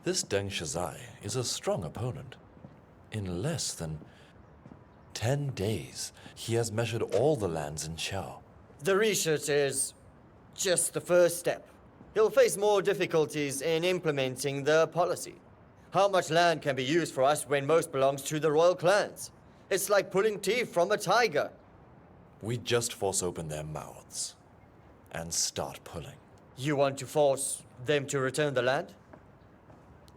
This Deng Shazai is a strong opponent. In less than 10 days, he has measured all the lands in Chao. The research is just the first step. He'll face more difficulties in implementing the policy. How much land can be used for us when most belongs to the royal clans? It's like pulling teeth from a tiger. We just force open their mouths and start pulling. You want to force them to return the land?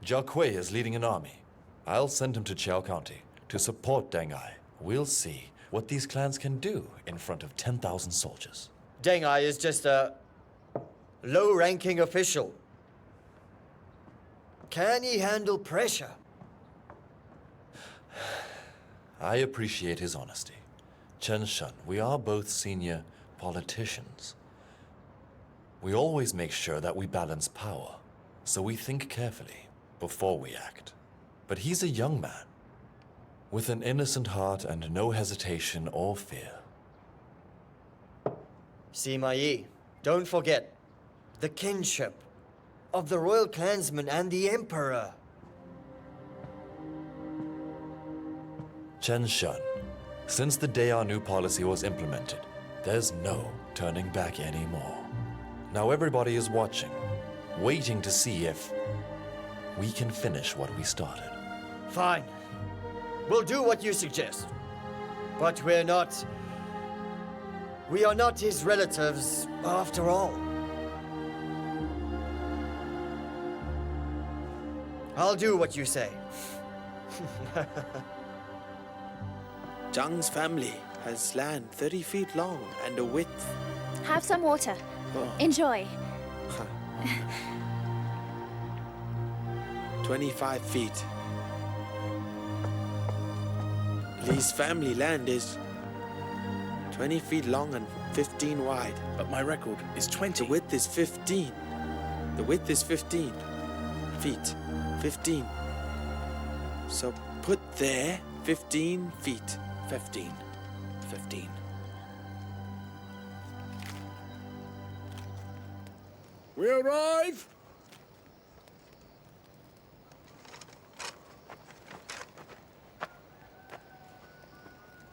Zhao Kui is leading an army. I'll send him to Chao County to support Deng Ai. We'll see what these clans can do in front of 10,000 soldiers. Deng Ai is just a low-ranking official. Can he handle pressure? I appreciate his honesty. Chen Shen, we are both senior politicians. We always make sure that we balance power, so we think carefully before we act. But he's a young man, with an innocent heart and no hesitation or fear. Sima Yi, don't forget the kinship of the royal clansmen and the emperor. Chen Shen, since the day our new policy was implemented, there's no turning back anymore. Now everybody is watching, waiting to see if we can finish what we started. Fine. We'll do what you suggest. But we are not his relatives after all. I'll do what you say. Zhang's family has land 30 feet long and a width. Have some water. Oh. Enjoy. 25 feet. Li's family land is 20 feet long and 15 wide. But my record is 20. The width is 15. The width is 15 feet. 15. So put there 15 feet. 15. We arrive!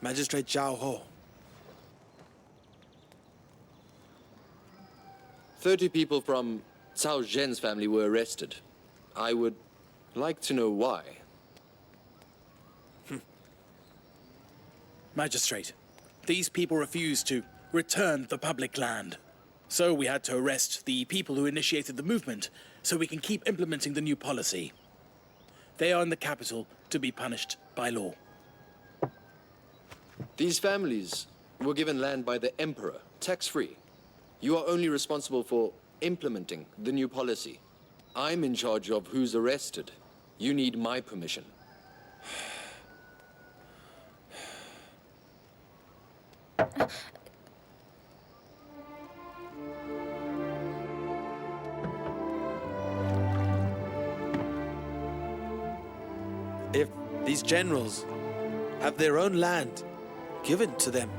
Magistrate Zhao Ho. 30 people from Cao Zhen's family were arrested. I would like to know why. Magistrate, these people refused to return the public land. So we had to arrest the people who initiated the movement so we can keep implementing the new policy. They are in the capital to be punished by law. These families were given land by the emperor, tax-free. You are only responsible for implementing the new policy. I'm in charge of who's arrested. You need my permission. If these generals have their own land given to them,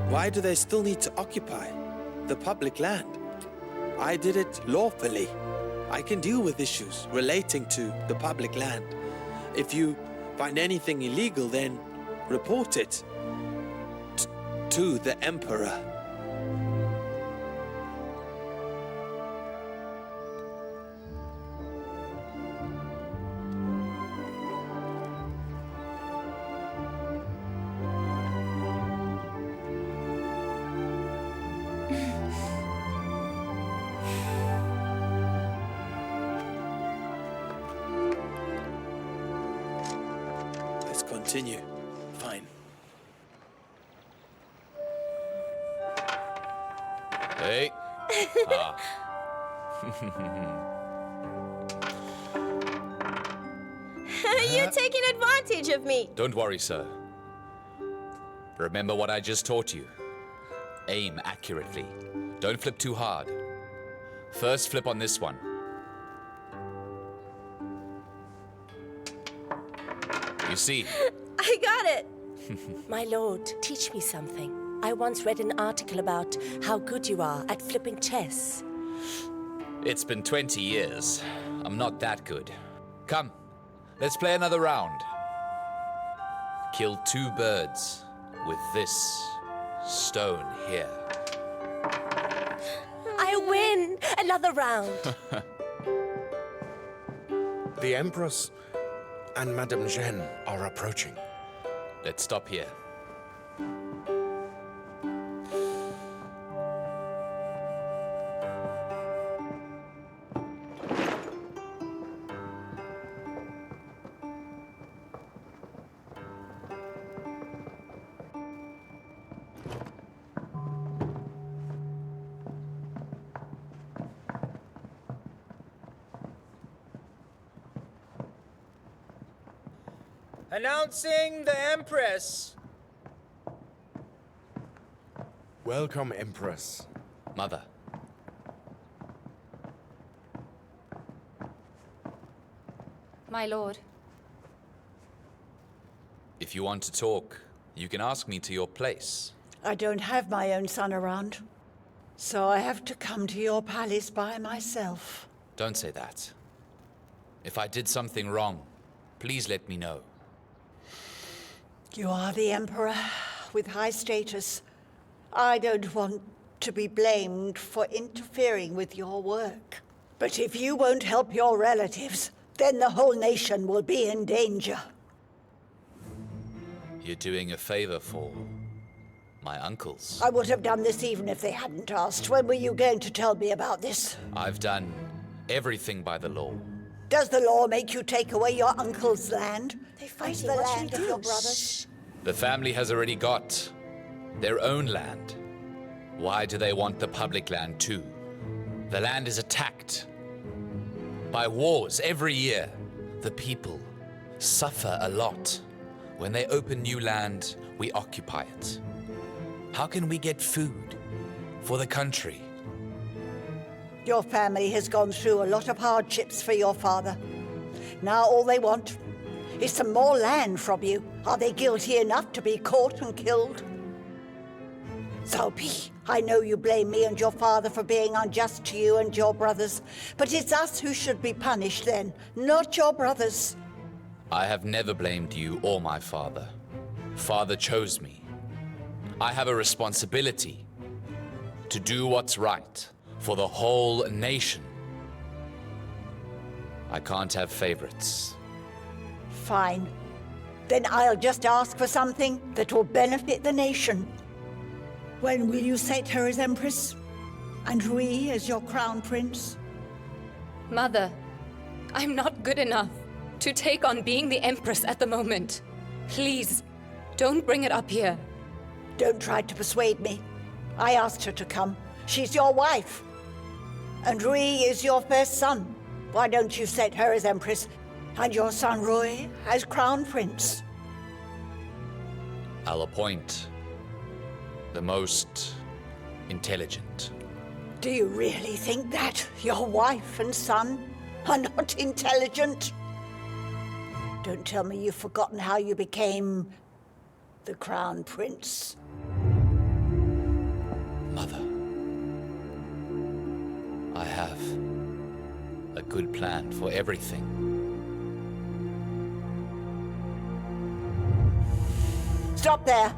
why do they still need to occupy the public land? I did it lawfully. I can deal with issues relating to the public land. If you find anything illegal, then report it to the emperor. Let's continue. Fine. Hey. You're taking advantage of me. Don't worry, sir. Remember what I just taught you. Aim accurately. Don't flip too hard. First flip on this one. You see? I got it. My lord, teach me something. I once read an article about how good you are at flipping chess. It's been 20 years. I'm not that good. Come, let's play another round. Kill 2 birds with this stone here. I win! Another round. The Empress and Madame Jeanne are approaching. Let's stop here. Announcing the Empress. Welcome, Empress. Mother. My lord. If you want to talk, you can ask me to your place. I don't have my own son around, so I have to come to your palace by myself. Don't say that. If I did something wrong, please let me know. You are the Emperor with high status. I don't want to be blamed for interfering with your work. But if you won't help your relatives, then the whole nation will be in danger. You're doing a favor for my uncles. I would have done this even if they hadn't asked. When were you going to tell me about this? I've done everything by the law. Does the law make you take away your uncle's land? They're fighting. The What should land we of do? your brothers? The family has already got their own land. Why do they want the public land too? The land is attacked by wars every year. The people suffer a lot. When they open new land, we occupy it. How can we get food for the country? Your family has gone through a lot of hardships for your father. Now all they want is some more land from you. Are they guilty enough to be caught and killed? Zobi, I know you blame me and your father for being unjust to you and your brothers, but it's us who should be punished then, not your brothers. I have never blamed you or my father. Father chose me. I have a responsibility to do what's right for the whole nation. I can't have favorites. Fine. Then I'll just ask for something that will benefit the nation. When will you set her as Empress? And Rui as your Crown Prince? Mother, I'm not good enough to take on being the Empress at the moment. Please, don't bring it up here. Don't try to persuade me. I asked her to come. She's your wife. And Rui is your first son. Why don't you set her as Empress and your son Rui as Crown Prince? I'll appoint the most intelligent. Do you really think that your wife and son are not intelligent? Don't tell me you've forgotten how you became the Crown Prince. Mother, I have a good plan for everything. Stop there!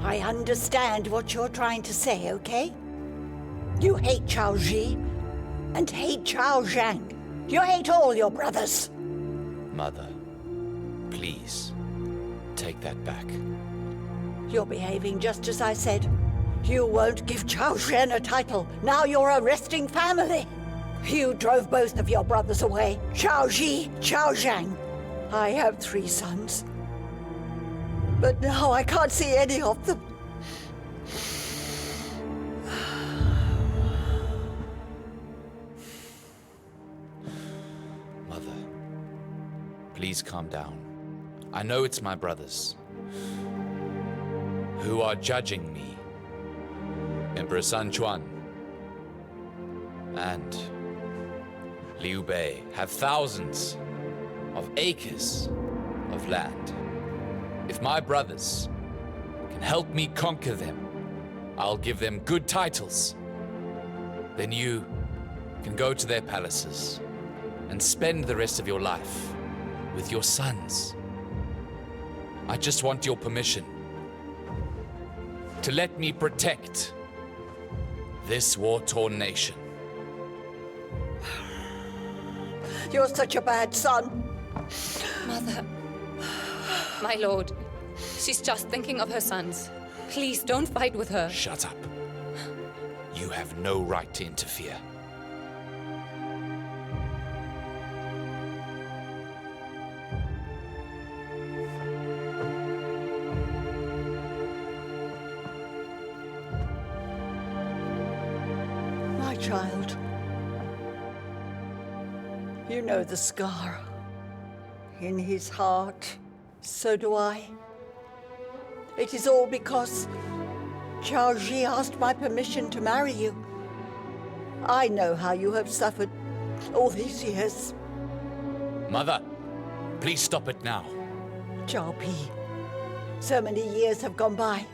I understand what you're trying to say, okay? You hate Chao Ji and hate Chao Zhang. You hate all your brothers. Mother, please, take that back. You're behaving just as I said. You won't give Chao Zhen a title. Now you're arresting family. You drove both of your brothers away. Chao Ji, Chao Zhang. I have 3 sons. But now I can't see any of them. Mother, please calm down. I know it's my brothers who are judging me. Emperor San Chuan and Liu Bei have thousands of acres of land. If my brothers can help me conquer them, I'll give them good titles. Then you can go to their palaces and spend the rest of your life with your sons. I just want your permission to let me protect this war-torn nation. You're such a bad son. Mother. My lord. She's just thinking of her sons. Please don't fight with her. Shut up. You have no right to interfere. My child. You know the scar in his heart. So do I. It is all because Zhao Ji asked my permission to marry you. I know how you have suffered all these years. Mother, please stop it now. Zhao Pi, so many years have gone by,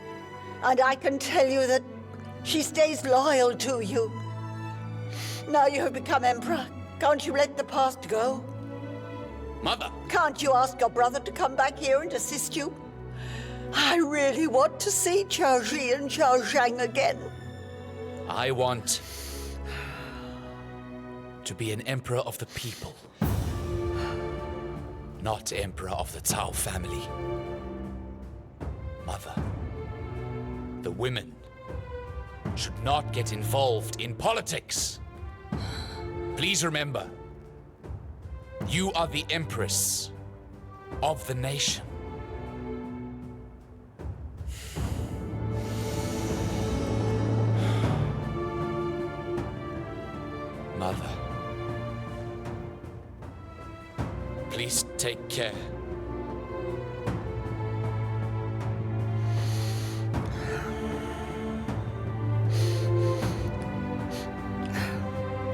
and I can tell you that she stays loyal to you. Now you have become emperor. Can't you let the past go? Mother! Can't you ask your brother to come back here and assist you? I really want to see Zhao Ji and Zhao Zhang again. I want to be an emperor of the people, not emperor of the Cao family. Mother, the women should not get involved in politics. Please remember, you are the empress of the nation. Mother, please take care.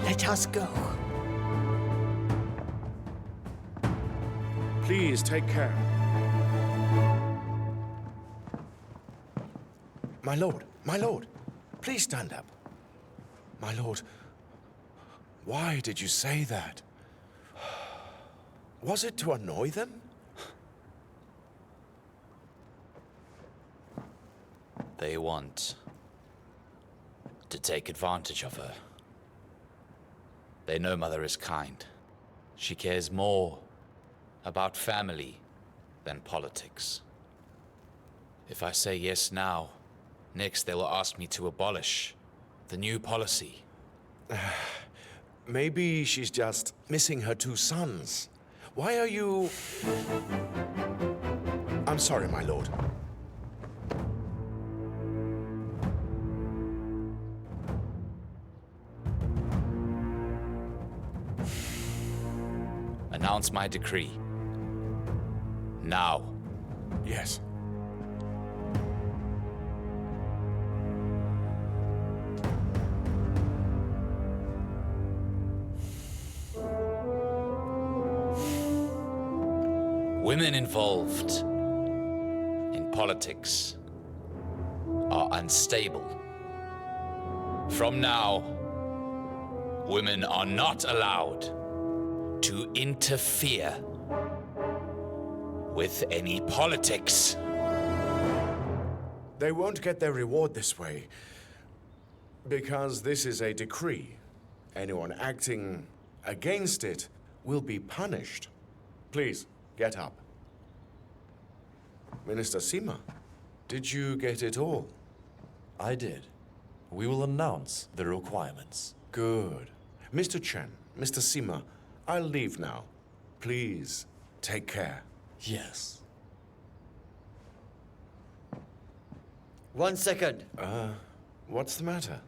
Let us go. Please take care. My lord, please stand up. My lord, why did you say that? Was it to annoy them? They want to take advantage of her. They know Mother is kind. She cares more about family than politics. If I say yes now, next they will ask me to abolish the new policy. Maybe she's just missing her two sons. Why are you... I'm sorry, my lord. Announce my decree. Now. Yes. Women involved in politics are unstable. From now, women are not allowed to interfere with any politics. They won't get their reward this way, because this is a decree. Anyone acting against it will be punished. Please, get up. Minister Sima, did you get it all? I did. We will announce the requirements. Good. Mr. Chen, Mr. Sima, I'll leave now. Please, take care. Yes. 1 second. What's the matter?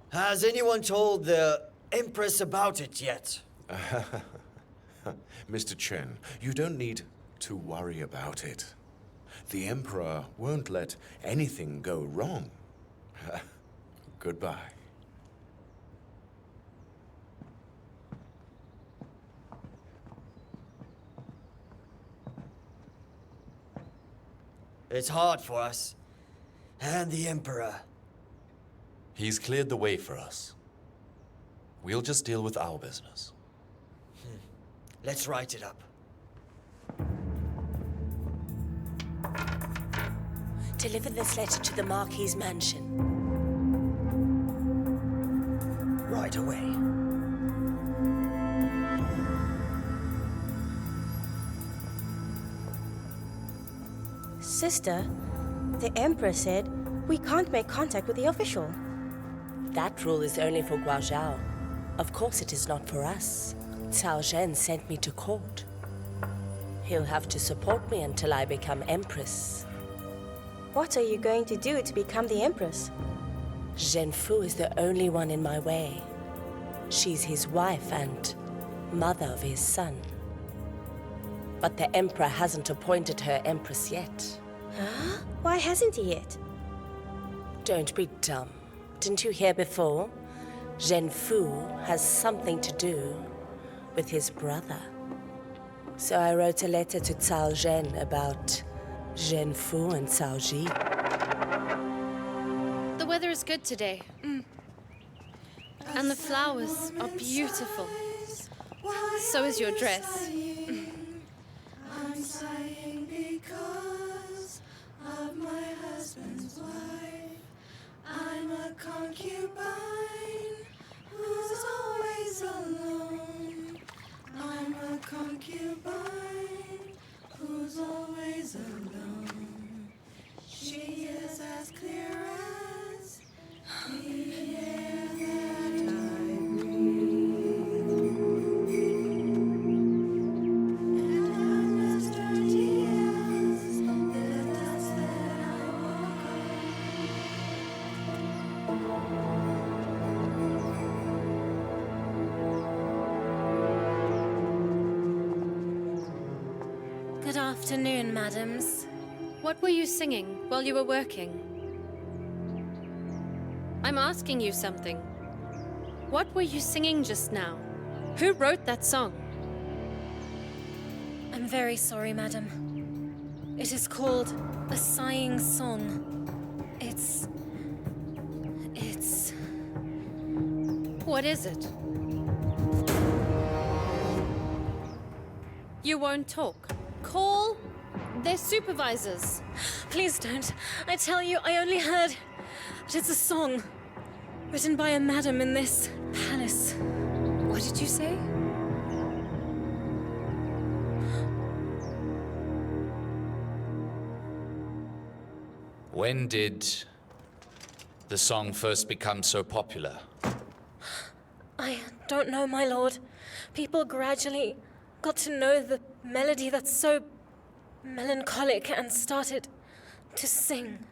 Has anyone told the Empress about it yet? Mr. Chen, you don't need to worry about it. The Emperor won't let anything go wrong. Goodbye. It's hard for us. And the Emperor. He's cleared the way for us. We'll just deal with our business. Let's write it up. Deliver this letter to the Marquis's mansion. Right away. Sister, the Emperor said we can't make contact with the official. That rule is only for Guazhou. Of course it is not for us. Cao Zhen sent me to court. He'll have to support me until I become Empress. What are you going to do to become the Empress? Zhenfu is the only one in my way. She's his wife and mother of his son. But the Emperor hasn't appointed her Empress yet. Huh? Why hasn't he yet? Don't be dumb. Didn't you hear before? Zhenfu has something to do with his brother. So I wrote a letter to Cao Zhen about Zhenfu and Cao Ji. The weather is good today. And the flowers are beautiful. So is your dress. I'm sighing because of my husband's wife. I'm a concubine who's always alone. I'm a concubine who's always alone. She is as clear as the air that I breathe. And I'm as dirty as the dust that I walk on. Good afternoon, madams. What were you singing while you were working? I'm asking you something. What were you singing just now? Who wrote that song? I'm very sorry, madam. It is called a sighing song. It's... What is it? You won't talk. Call their supervisors. Please don't. I tell you, I only heard that it's a song written by a madam in this palace. What did you say? When did the song first become so popular? I don't know, my lord. People gradually got to know the melody that's so melancholic and started to sing.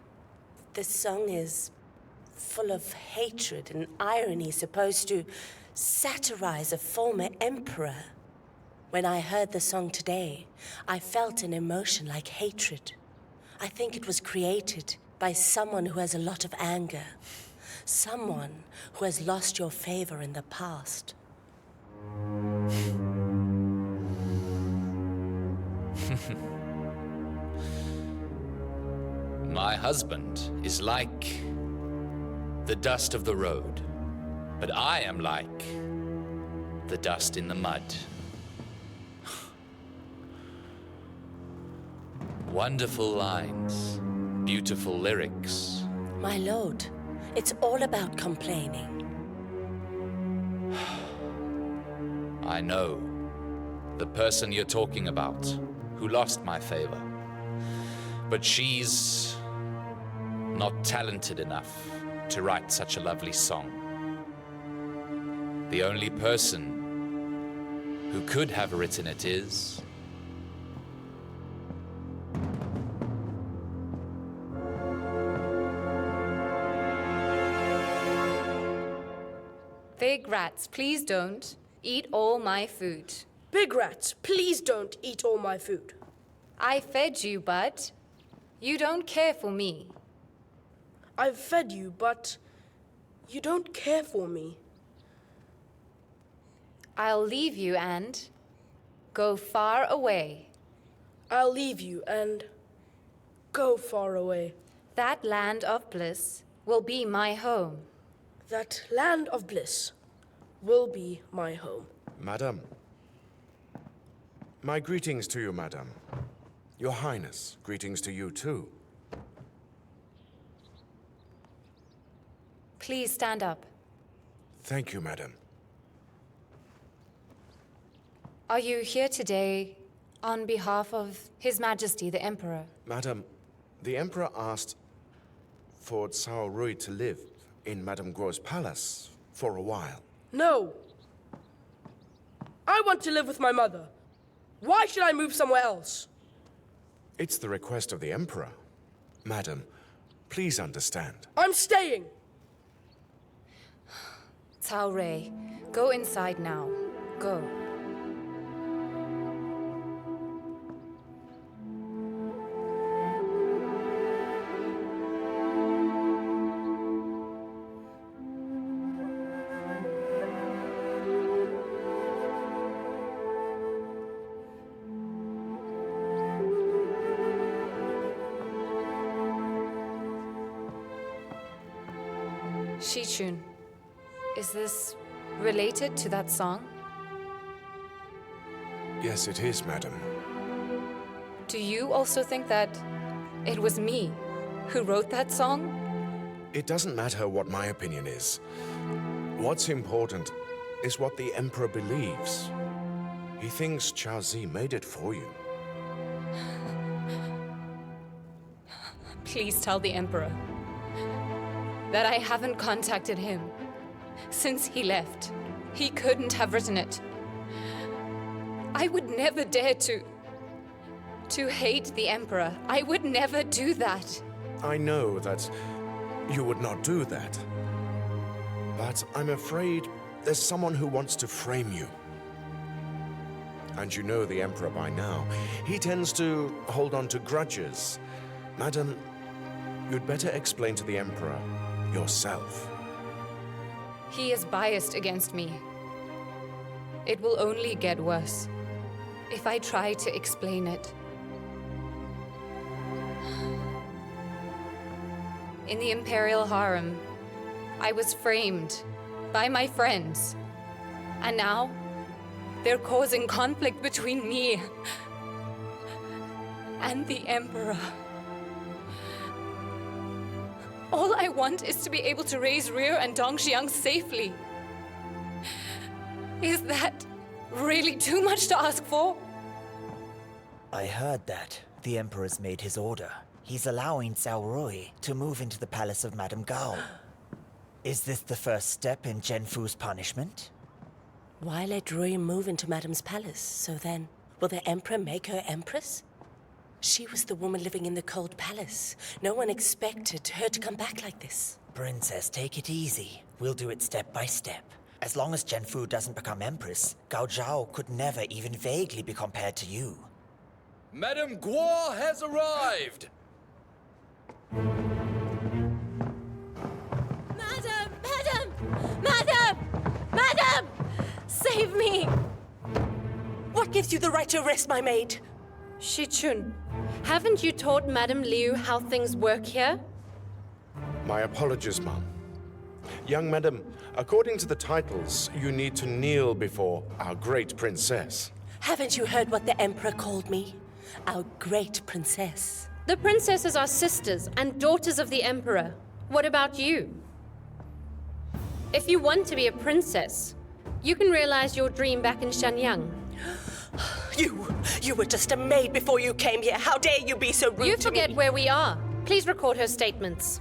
The song is full of hatred and irony, supposed to satirize a former emperor. When I heard the song today, I felt an emotion like hatred. I think it was created by someone who has a lot of anger. Someone who has lost your favor in the past. My husband is like the dust of the road, but I am like the dust in the mud. Wonderful lines, beautiful lyrics. My lord, it's all about complaining. I know the person you're talking about, who lost my favor. But she's not talented enough to write such a lovely song. The only person who could have written it is... Big rats, please don't eat all my food. Big rats, please don't eat all my food. I fed you, but you don't care for me. I've fed you, but you don't care for me. I'll leave you and go far away. I'll leave you and go far away. That land of bliss will be my home. That land of bliss will be my home. Madam. My greetings to you, madam. Your Highness, greetings to you too. Please stand up. Thank you, madam. Are you here today on behalf of His Majesty the Emperor? Madam, the Emperor asked for Cao Rui to live in Madame Guo's palace for a while. No! I want to live with my mother. Why should I move somewhere else? It's the request of the Emperor. Madam, please understand. I'm staying! Cao Rui, go inside now. Go. Shichun, is this related to that song? Yes, it is, madam. Do you also think that it was me who wrote that song? It doesn't matter what my opinion is. What's important is what the Emperor believes. He thinks Cao Zi made it for you. Please tell the Emperor that I haven't contacted him since he left. He couldn't have written it. I would never dare to hate the Emperor. I would never do that. I know that you would not do that. But I'm afraid there's someone who wants to frame you. And you know the Emperor by now. He tends to hold on to grudges. Madam, you'd better explain to the Emperor yourself. He is biased against me. It will only get worse if I try to explain it. In the Imperial Harem, I was framed by my friends. And now, they're causing conflict between me and the Emperor. All I want is to be able to raise Rio and Dongxiang safely. Is that really too much to ask for? I heard that. The Emperor's made his order. He's allowing Cao Rui to move into the palace of Madame Gao. Is this the first step in Zhenfu's punishment? Why let Rui move into Madame's palace? So then, will the Emperor make her Empress? She was the woman living in the cold palace. No one expected her to come back like this. Princess, take it easy. We'll do it step by step. As long as Zhenfu doesn't become Empress, Gao Zhao could never even vaguely be compared to you. Madame Guo has arrived! Madam! Madam! Madam! Madam! Save me! What gives you the right to arrest my maid? Shichun, haven't you taught Madame Liu how things work here? My apologies, Ma'am. Young madam, according to the titles, you need to kneel before our great princess. Haven't you heard what the Emperor called me? Our great princess. The princesses are sisters and daughters of the Emperor. What about you? If you want to be a princess, you can realize your dream back in Shanyang. You were just a maid before you came here. How dare you be so rude to me? You forget where we are. Please record her statements.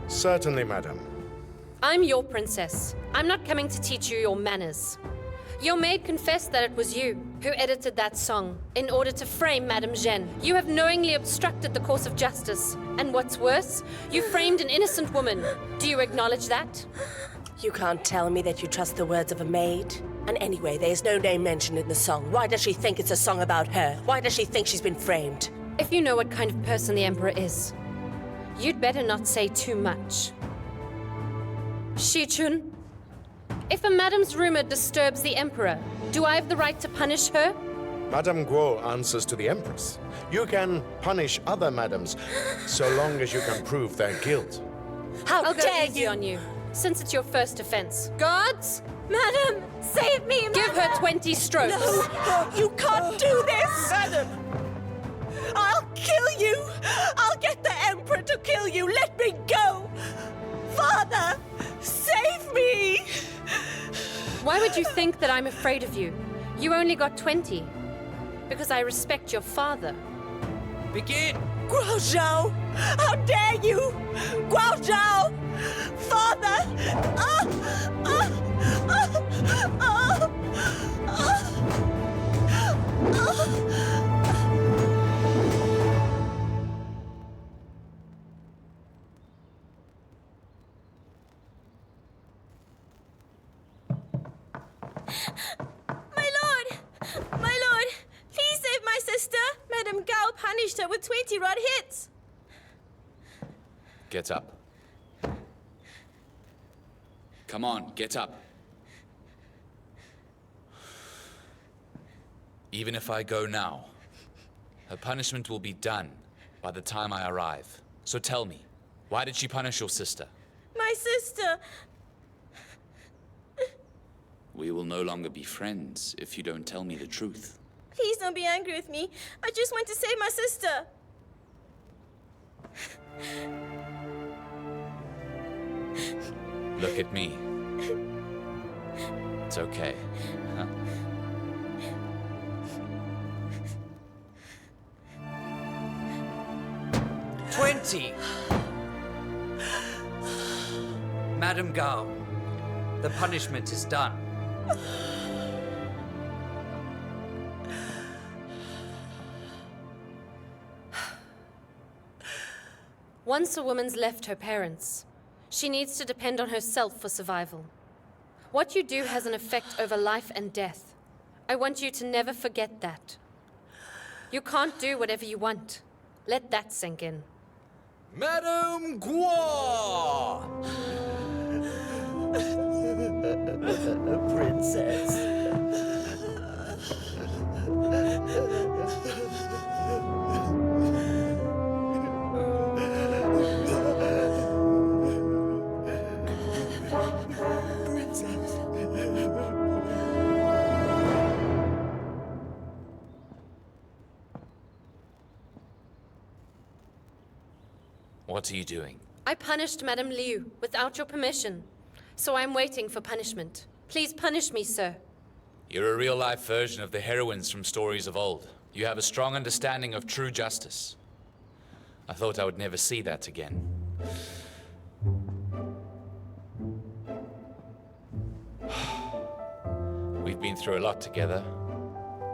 Certainly, madam. I'm your princess. I'm not coming to teach you your manners. Your maid confessed that it was you who edited that song in order to frame Madame Zhen. You have knowingly obstructed the course of justice. And what's worse, you framed an innocent woman. Do you acknowledge that? You can't tell me that you trust the words of a maid. And anyway, there's no name mentioned in the song. Why does she think it's a song about her? Why does she think she's been framed? If you know what kind of person the Emperor is, you'd better not say too much. Shichun, if a madame's rumor disturbs the Emperor, do I have the right to punish her? Madame Guo answers to the Empress. You can punish other madams so long as you can prove their guilt. I'll go dare easy you. on you, since it's your first offense. Guards, Madam, save me, give her 20 strokes. No, you can't do this! Madam! I'll kill you! I'll get the Emperor to kill you! Let me go! Father, save me! Why would you think that I'm afraid of you? You only got 20. Because I respect your father. Begin! Guo Zhao! How dare you! Guo Zhao! Father! My lord! My lord! Please save my sister! Madame Gao punished her with 20 rod hits! Get up. Come on, get up. Even if I go now, her punishment will be done by the time I arrive. So tell me, why did she punish your sister? My sister! We will no longer be friends if you don't tell me the truth. Please don't be angry with me. I just want to save my sister. Look at me. It's okay. Huh? Madame Gao, the punishment is done. Once a woman's left her parents, she needs to depend on herself for survival. What you do has an effect over life and death. I want you to never forget that. You can't do whatever you want. Let that sink in. Madame Guo! Princess. What are you doing? I punished Madame Liu without your permission, so I'm waiting for punishment. Please punish me, sir. You're a real-life version of the heroines from stories of old. You have a strong understanding of true justice. I thought I would never see that again. We've been through a lot together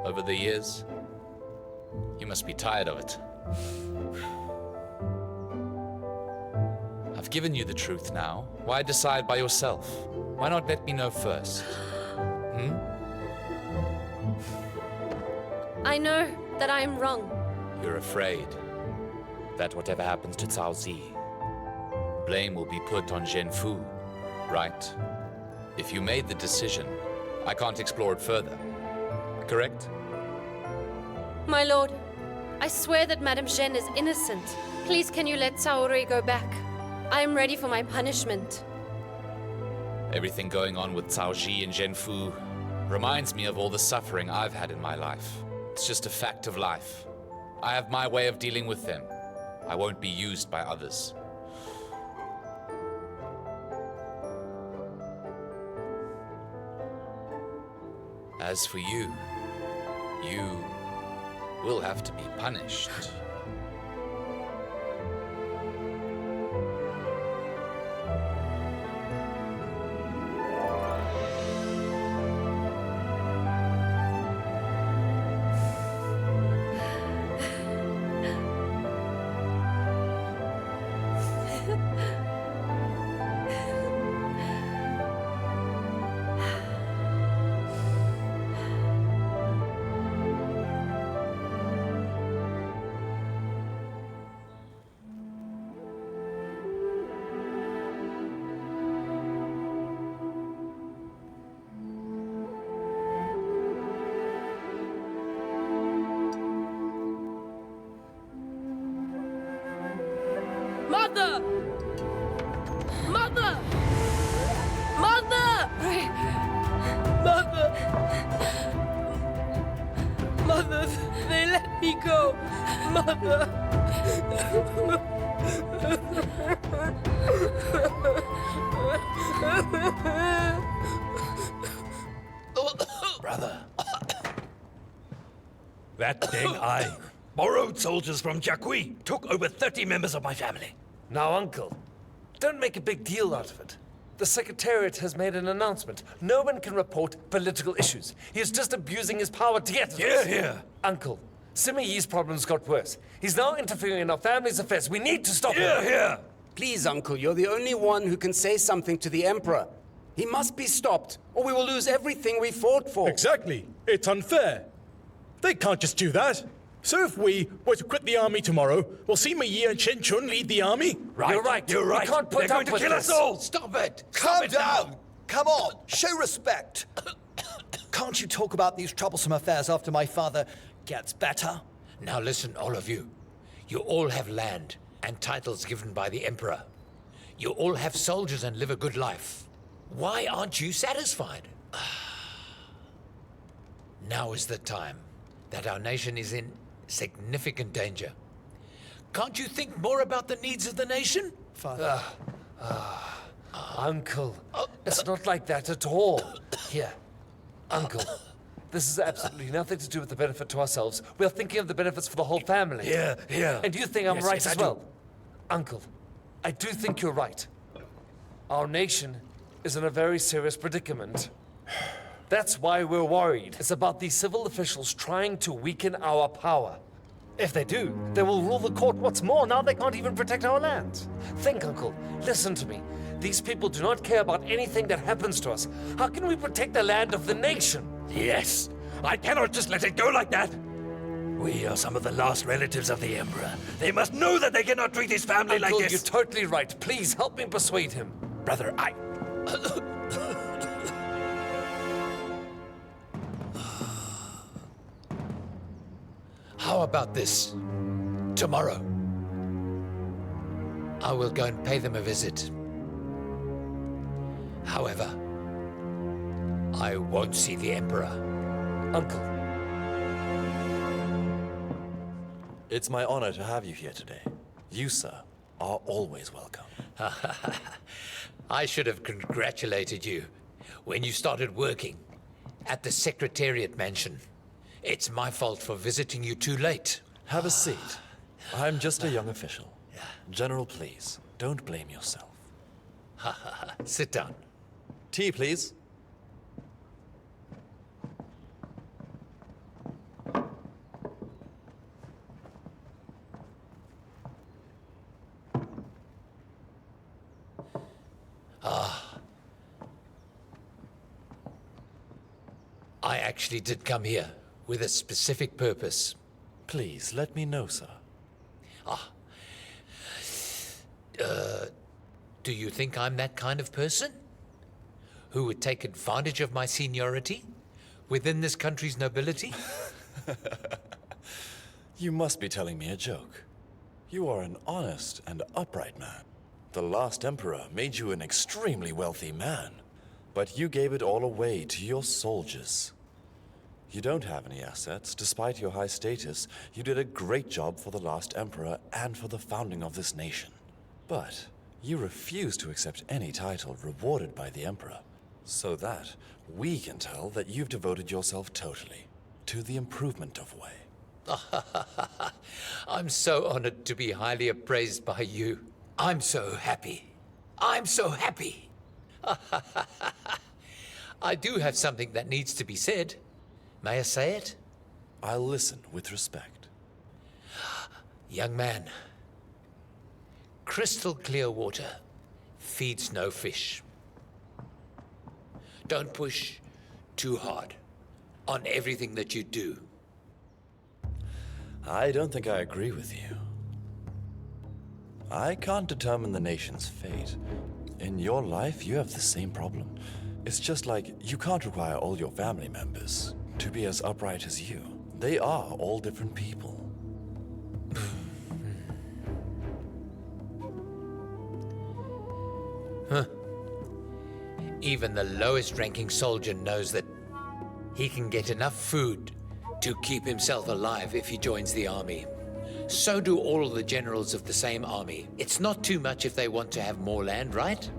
over the years. You must be tired of it. I've given you the truth now. Why decide by yourself? Why not let me know first? I know that I am wrong. You're afraid that whatever happens to Cao Zi, blame will be put on Zhen Fu, right? If you made the decision, I can't explore it further. Correct? My lord, I swear that Madame Zhen is innocent. Please, can you let Cao Rui go back? I am ready for my punishment. Everything going on with Cao Ji and Zhen Fu reminds me of all the suffering I've had in my life. It's just a fact of life. I have my way of dealing with them. I won't be used by others. As for you, you will have to be punished. me go, Mother. Brother. That dang eye. Borrowed soldiers from Jacqui. Took over 30 members of my family. Now, Uncle, don't make a big deal out of it. The Secretariat has made an announcement. No one can report political issues. He is just abusing his power to get at us. Here. Uncle, Sima Yi's problems got worse. He's now interfering in our family's affairs. We need to stop him. Here. Please, Uncle, you're the only one who can say something to the Emperor. He must be stopped, or we will lose everything we fought for. Exactly. It's unfair. They can't just do that. So if we were to quit the army tomorrow, will Sima Yi and Chen Chun lead the army? Right. You're right. You're right. We can't put They're going up to with kill this. us all. Stop it! Calm down! Come on, show respect. Can't you talk about these troublesome affairs after my father gets better? Now listen, all of you. You all have land and titles given by the Emperor. You all have soldiers and live a good life. Why aren't you satisfied? Now is the time that our nation is in significant danger. Can't you think more about the needs of the nation? Father. Uncle, it's not like that at all. Here, Uncle, this has absolutely nothing to do with the benefit to ourselves. We're thinking of the benefits for the whole family. Here. And you think I'm Yes, right yes, as I do. well. Uncle, I do think you're right. Our nation is in a very serious predicament. That's why we're worried. It's about these civil officials trying to weaken our power. If they do, they will rule the court. What's more, now they can't even protect our land. Think, Uncle. Listen to me. These people do not care about anything that happens to us. How can we protect the land of the nation? Yes. I cannot just let it go like that. We are some of the last relatives of the Emperor. They must know that they cannot treat his family Uncle, like this. you're totally right. Please help me persuade him. Brother, I... How about this? Tomorrow, I will go and pay them a visit. However, I won't see the Emperor. Uncle. It's my honor to have you here today. You, sir, are always welcome. I should have congratulated you when you started working at the Secretariat Mansion. It's my fault for visiting you too late. Have a seat. I'm just a young official. General, please, don't blame yourself. Sit down. Tea, please. I actually did come here with a specific purpose. Please, let me know, sir. Do you think I'm that kind of person? Who would take advantage of my seniority within this country's nobility? You must be telling me a joke. You are an honest and upright man. The last emperor made you an extremely wealthy man, but you gave it all away to your soldiers. You don't have any assets. Despite your high status, you did a great job for the last emperor and for the founding of this nation. But you refuse to accept any title rewarded by the emperor, so that we can tell that you've devoted yourself totally to the improvement of Wei. I'm so honored to be highly appraised by you. I'm so happy. I'm so happy. I do have something that needs to be said. May I say it? I'll listen with respect. Young man, crystal clear water feeds no fish. Don't push too hard on everything that you do. I don't think I agree with you. I can't determine the nation's fate. In your life, you have the same problem. It's just like you can't require all your family members to be as upright as you. They are all different people. Huh. Even the lowest ranking soldier knows that he can get enough food to keep himself alive if he joins the army. So do all the generals of the same army. It's not too much if they want to have more land, right?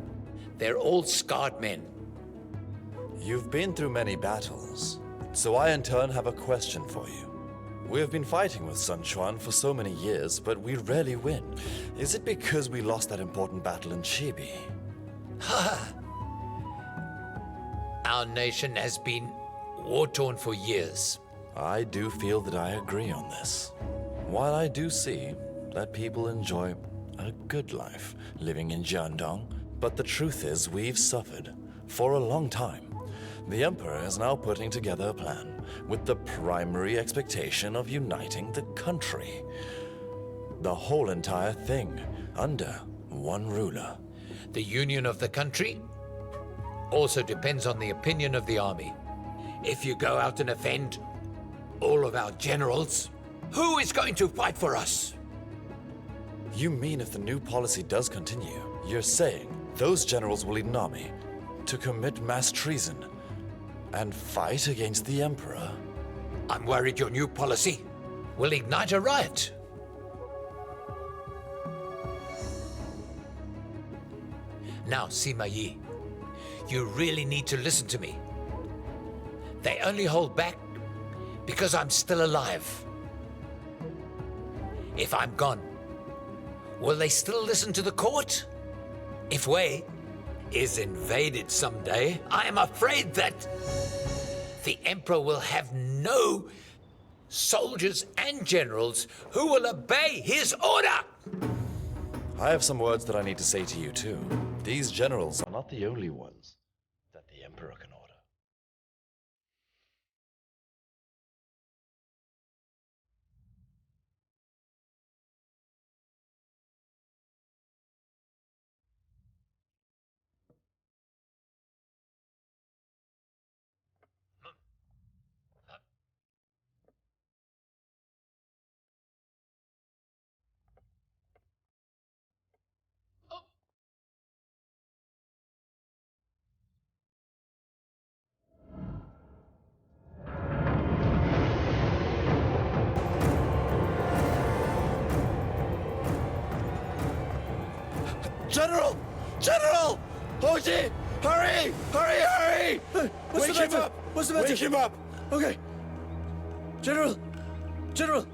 They're all scarred men. You've been through many battles, so I in turn have a question for you. We have been fighting with Sun Quan for so many years, but we rarely win. Is it because we lost that important battle in Chibi? Our nation has been war-torn for years. I do feel that I agree on this. While I do see that people enjoy a good life living in Jiandong, but the truth is we've suffered for a long time. The Emperor is now putting together a plan with the primary expectation of uniting the country. The whole entire thing under one ruler. The union of the country also depends on the opinion of the army. If you go out and offend all of our generals, who is going to fight for us? You mean if the new policy does continue, you're saying those generals will lead an army to commit mass treason and fight against the Emperor? I'm worried your new policy will ignite a riot. Now, Sima Yi, you really need to listen to me. They only hold back because I'm still alive. If I'm gone, will they still listen to the court? If Wei is invaded someday, I am afraid that the Emperor will have no soldiers and generals who will obey his order. I have some words that I need to say to you too. These generals are not the only ones that the Emperor can order. General! General! Hoji! Hurry! Hurry, hurry! What's Wake the him matter? up! What's the matter? Wake him up! Okay. General! General!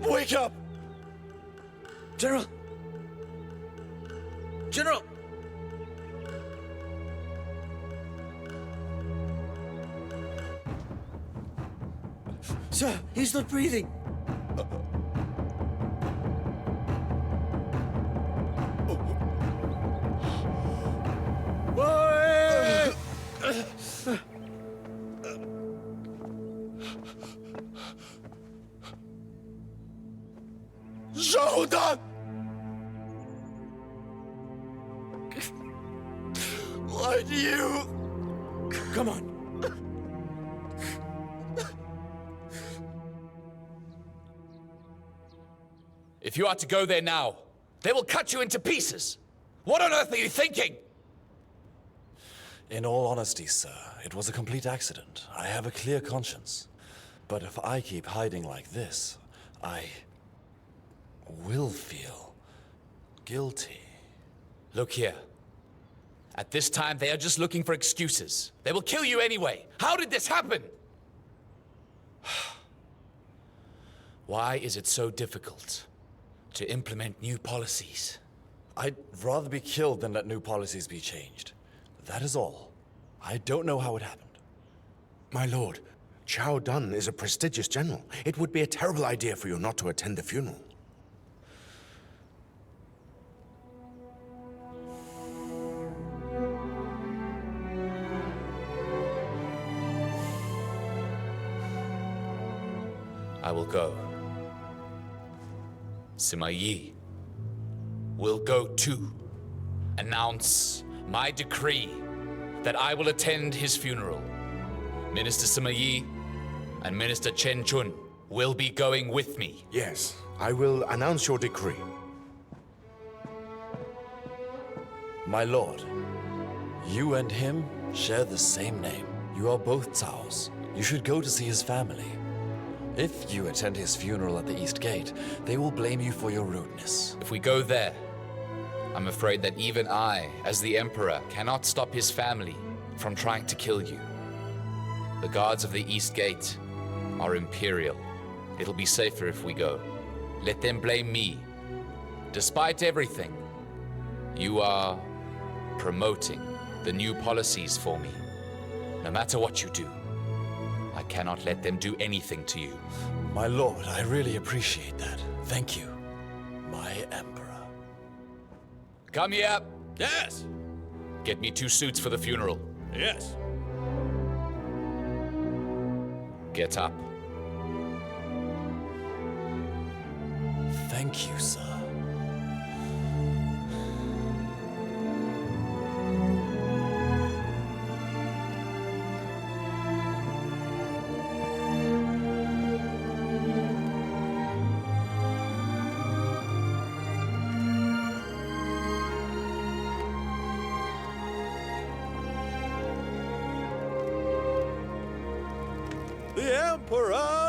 Wake up! General! General! Sir, he's not breathing. Shodan! Why do you... Come on. If you are to go there now, they will cut you into pieces. What on earth are you thinking? In all honesty, sir, it was a complete accident. I have a clear conscience. But if I keep hiding like this, I will feel guilty. Look here. At this time, they are just looking for excuses. They will kill you anyway. How did this happen? Why is it so difficult to implement new policies? I'd rather be killed than let new policies be changed. That is all. I don't know how it happened. My lord, Chao Dun is a prestigious general. It would be a terrible idea for you not to attend the funeral. I will go. Sima Yi will go too. Announce my decree that I will attend his funeral. Minister Sima Yi and Minister Chen Chun will be going with me. Yes, I will announce your decree. My lord, you and him share the same name. You are both Caos, You should go to see his family. If you attend his funeral at the East Gate, they will blame you for your rudeness. If we go there, I'm afraid that even I, as the Emperor, cannot stop his family from trying to kill you. The guards of the East Gate are Imperial. It'll be safer if we go. Let them blame me. Despite everything, you are promoting the new policies for me. No matter what you do, I cannot let them do anything to you. My lord, I really appreciate that. Thank you, my Emperor. Come here. Yes. Get me 2 suits for the funeral. Yes. Get up. Thank you, sir. The Emperor